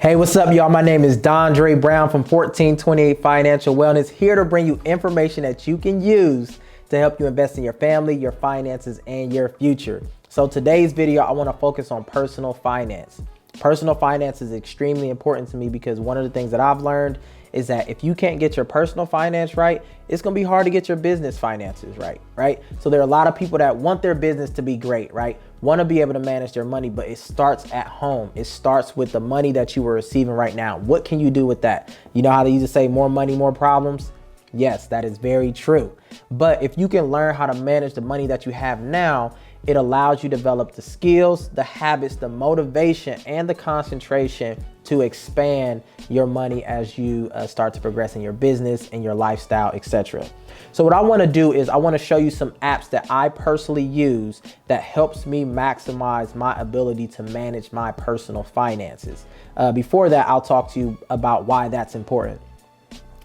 Hey, what's up, y'all? My name is Dondre Brown from 1428 Financial Wellness, here to bring you information that you can use to help you invest in your family, your finances, and your future. So today's video, I want to focus on personal finance. Personal finance is extremely important to me because one of the things that I've learned is that if you can't get your personal finance right, it's going to be hard to get your business finances right? So there are a lot of people that want their business to be great, right? Want to be able to manage their money, but it starts at home. It starts with the money that you are receiving right now. What can you do with that? You know how they used to say more money, more problems? Yes, that is very true. But if you can learn how to manage the money that you have now, it allows you to develop the skills, the habits, the motivation, and the concentration to expand your money as you start to progress in your business and your lifestyle, etc. So what I want to do is I want to show you some apps that I personally use that helps me maximize my ability to manage my personal finances. Before that, I'll talk to you about why that's important.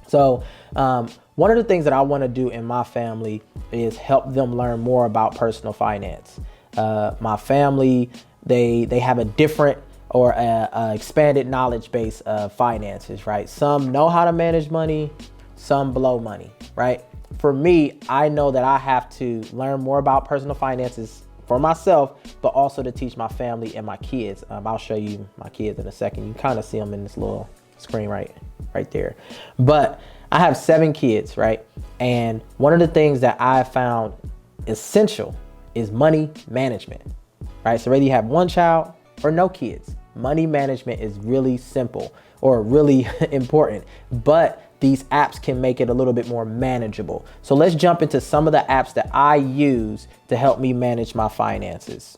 So one of the things that I want to do in my family is help them learn more about personal finance. My family, they have a different or a expanded knowledge base of finances, right? Some know how to manage money, some blow money, right? For me, I know that I have to learn more about personal finances for myself, but also to teach my family and my kids. I'll show you my kids in a second. You kind of see them in this little screen right there. But I have 7 kids, right? And one of the things that I found essential is money management, right? So whether you have one child or no kids, money management is really simple or really important, but these apps can make it a little bit more manageable. So let's jump into some of the apps that I use to help me manage my finances.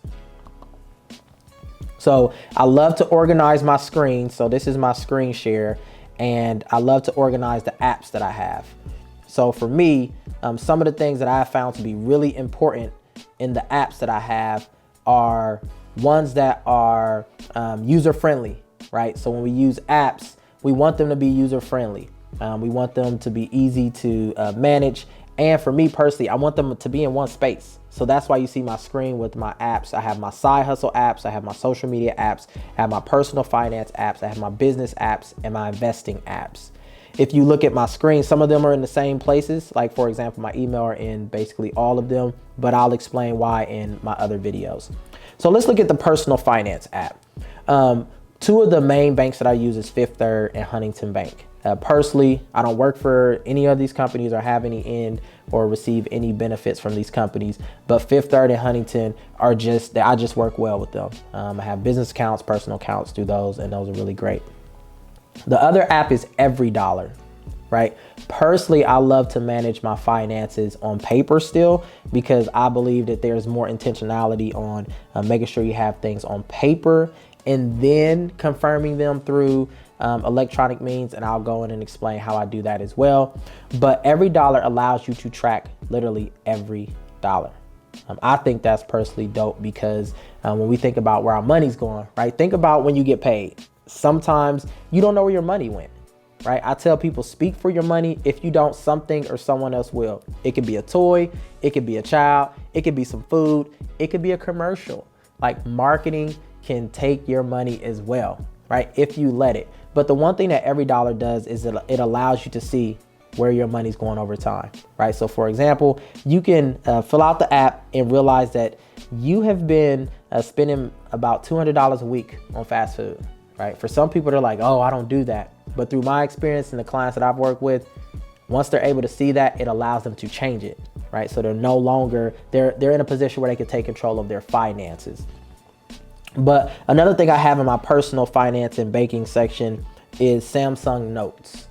So I love to organize my screen. So this is my screen share, and I love to organize the apps that I have. So for me, some of the things that I have found to be really important in the apps that I have are ones that are user-friendly, right? So when we use apps, we want them to be user-friendly. We want them to be easy to manage. And for me personally, I want them to be in one space. So that's why you see my screen with my apps. I have my side hustle apps. I have my social media apps. I have my personal finance apps. I have my business apps and my investing apps. If you look at my screen, some of them are in the same places. Like for example, my email are in basically all of them, but I'll explain why in my other videos. So let's look at the personal finance app. 2 of the main banks that I use is Fifth Third and Huntington Bank. Personally, I don't work for any of these companies or have any end or receive any benefits from these companies, but Fifth Third and Huntington are I just work well with them. I have business accounts, personal accounts through those, and those are really great. The other app is EveryDollar, right? Personally, I love to manage my finances on paper still because I believe that there's more intentionality on making sure you have things on paper and then confirming them through electronic means, and I'll go in and explain how I do that as well. But EveryDollar allows you to track literally every dollar. I think that's personally dope because when we think about where our money's going, right? Think about when you get paid. Sometimes you don't know where your money went, right? I tell people, speak for your money. If you don't, something or someone else will. It could be a toy, it could be a child, it could be some food, it could be a commercial. Like marketing can take your money as well, right? If you let it. But the one thing that EveryDollar does is it allows you to see where your money's going over time, right? So for example, you can fill out the app and realize that you have been spending about $200 a week on fast food, right? For some people, they're like, oh, I don't do that. But through my experience and the clients that I've worked with, once they're able to see that, it allows them to change it, right? So they're no longer, they're in a position where they can take control of their finances. But another thing I have in my personal finance and banking section is Samsung Notes.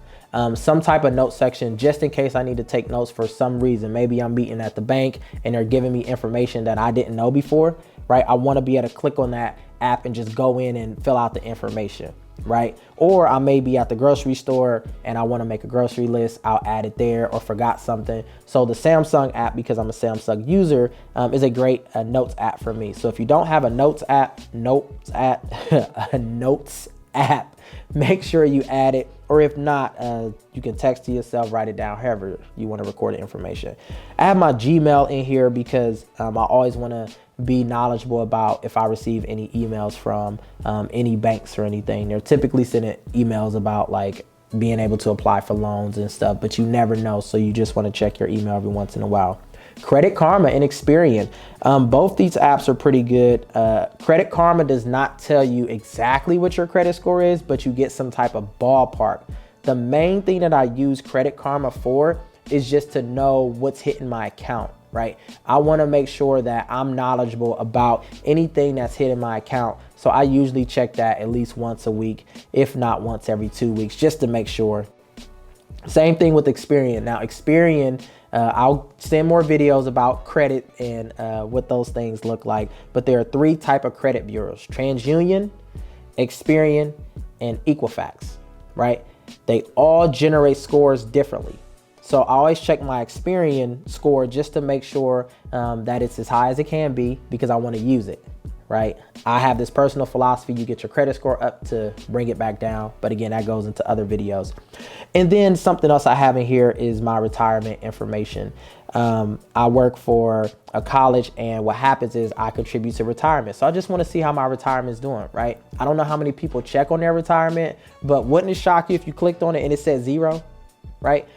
Some type of note section, just in case I need to take notes for some reason. Maybe I'm meeting at the bank and they're giving me information that I didn't know before, right? I want to be able to click on that app and just go in and fill out the information, right? Or I may be at the grocery store and I want to make a grocery list. I'll add it there, or forgot something. So the Samsung app, because I'm a Samsung user, is a great notes app for me. So if you don't have a notes app, make sure you add it. Or if not, you can text to yourself, write it down, however you want to record the information. I have my Gmail in here because I always want to be knowledgeable about if I receive any emails from any banks or anything. They're typically sending emails about like being able to apply for loans and stuff, but you never know. So you just want to check your email every once in a while. Credit Karma and Experian. Both these apps are pretty good. Credit Karma does not tell you exactly what your credit score is, but you get some type of ballpark. The main thing that I use Credit Karma for is just to know what's hitting my account, right? I want to make sure that I'm knowledgeable about anything that's hitting my account. So I usually check that at least once a week, if not once every 2 weeks, just to make sure. Same thing with Experian. Now Experian, I'll send more videos about credit and what those things look like. But there are 3 types of credit bureaus: TransUnion, Experian, and Equifax, right? They all generate scores differently. So I always check my Experian score just to make sure that it's as high as it can be, because I want to use it, right? I have this personal philosophy: you get your credit score up to bring it back down. But again, that goes into other videos. And then something else I have in here is my retirement information. I work for a college, and what happens is I contribute to retirement. So I just want to see how my retirement is doing, right? I don't know how many people check on their retirement, but wouldn't it shock you if you clicked on it and it said 0, right?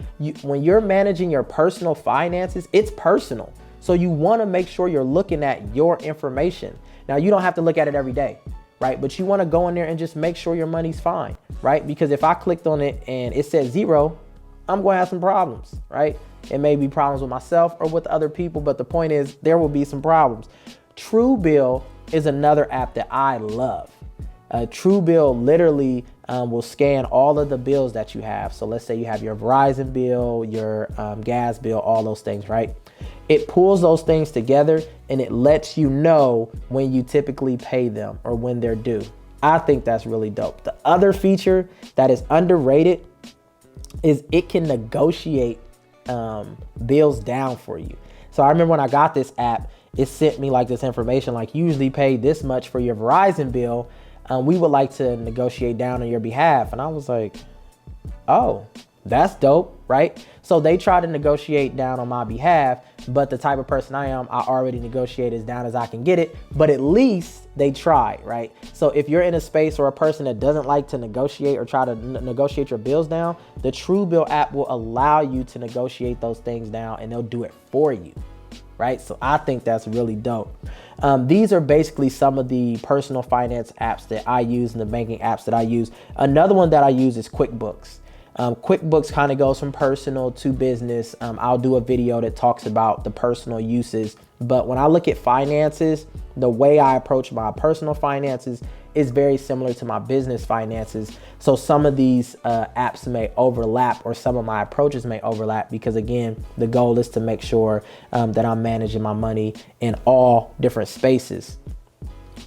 When you're managing your personal finances, it's personal. So you want to make sure you're looking at your information. Now, you don't have to look at it every day, right? But you want to go in there and just make sure your money's fine, right? Because if I clicked on it and it said 0, I'm going to have some problems, right? It may be problems with myself or with other people, but the point is there will be some problems. Truebill is another app that I love. Truebill literally will scan all of the bills that you have. So let's say you have your Verizon bill, your gas bill, all those things, right? It pulls those things together and it lets you know when you typically pay them or when they're due. I think that's really dope. The other feature that is underrated is it can negotiate bills down for you. So I remember when I got this app, it sent me like this information, like you usually pay this much for your Verizon bill. We would like to negotiate down on your behalf. And I was like, oh, that's dope, right? So they try to negotiate down on my behalf, but the type of person I am, I already negotiate as down as I can get it, but at least they try, right? So if you're in a space or a person that doesn't like to negotiate or try to negotiate your bills down, the Truebill app will allow you to negotiate those things down and they'll do it for you, right? So I think that's really dope. These are basically some of the personal finance apps that I use and the banking apps that I use. Another one that I use is QuickBooks. QuickBooks kind of goes from personal to business. I'll do a video that talks about the personal uses. But when I look at finances, the way I approach my personal finances is very similar to my business finances. So some of these apps may overlap, or some of my approaches may overlap, because again, the goal is to make sure that I'm managing my money in all different spaces.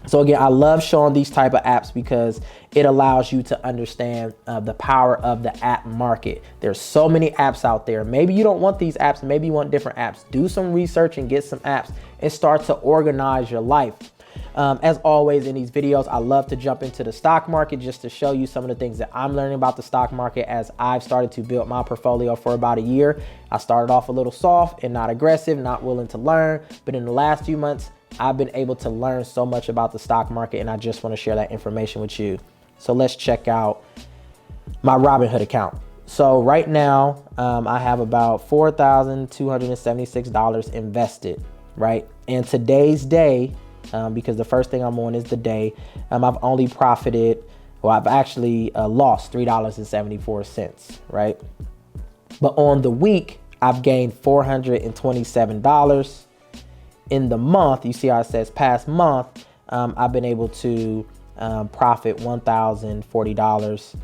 So again, I love showing these type of apps because it allows you to understand the power of the app market. There's so many apps out there. Maybe you don't want these apps. Maybe you want different apps. Do some research and get some apps and start to organize your life. As always in these videos, I love to jump into the stock market just to show you some of the things that I'm learning about the stock market as I've started to build my portfolio for about a year. I started off a little soft and not aggressive, not willing to learn. But in the last few months, I've been able to learn so much about the stock market, and I just want to share that information with you. So let's check out my Robinhood account. So right now, I have about $4,276 invested, right? And today's day, because the first thing I'm on is the day, I've only profited, well, I've actually lost $3.74, right? But on the week, I've gained $427. In the month, you see how it says past month, I've been able to profit $1,040.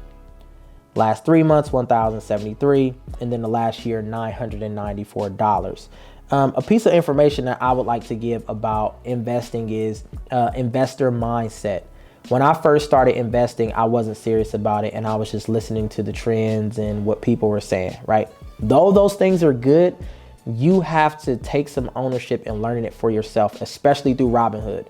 Last 3 months, $1,073. And then the last year, $994. A piece of information that I would like to give about investing is investor mindset. When I first started investing, I wasn't serious about it, and I was just listening to the trends and what people were saying, right? Though those things are good, you have to take some ownership in learning it for yourself, especially through Robinhood.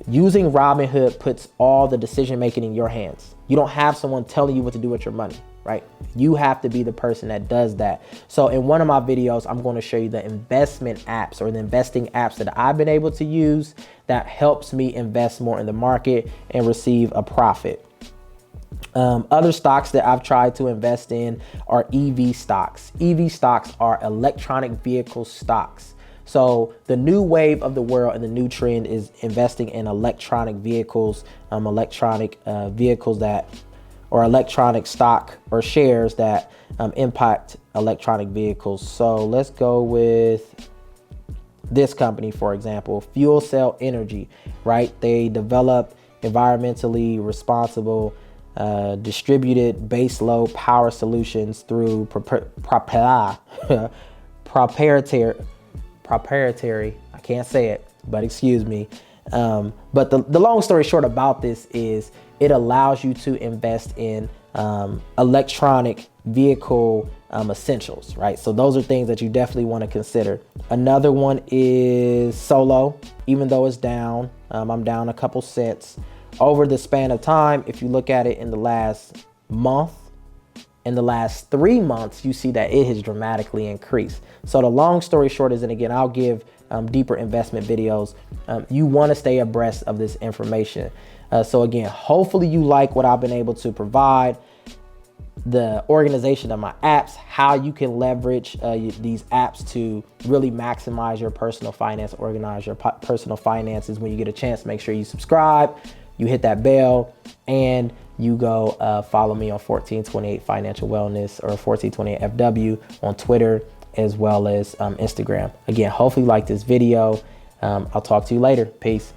Using Robinhood puts all the decision making in your hands. You don't have someone telling you what to do with your money, right? You have to be the person that does that. So in one of my videos, I'm going to show you the investment apps or the investing apps that I've been able to use that helps me invest more in the market and receive a profit. Other stocks that I've tried to invest in are EV stocks. EV stocks are electronic vehicle stocks. So the new wave of the world and the new trend is investing in electronic vehicles, vehicles that, or electronic stock or shares that impact electronic vehicles. So let's go with this company, for example, Fuel Cell Energy, right? They develop environmentally responsible distributed base load power solutions through proprietary, I can't say it, but excuse me. But the long story short about this is it allows you to invest in electronic vehicle essentials, right? So those are things that you definitely want to consider. Another one is Solo. Even though it's down, I'm down a couple cents. Over the span of time, if you look at it in the last month, in the last 3 months, you see that it has dramatically increased. So the long story short is, and again, I'll give deeper investment videos. You want to stay abreast of this information. So again, hopefully you like what I've been able to provide, the organization of my apps, how you can leverage these apps to really maximize your personal finance, organize your personal finances. When you get a chance, make sure you subscribe, you hit that bell, and you go follow me on 1428 Financial Wellness or 1428 FW on Twitter, as well as Instagram. Again, hopefully you like this video. I'll talk to you later. Peace.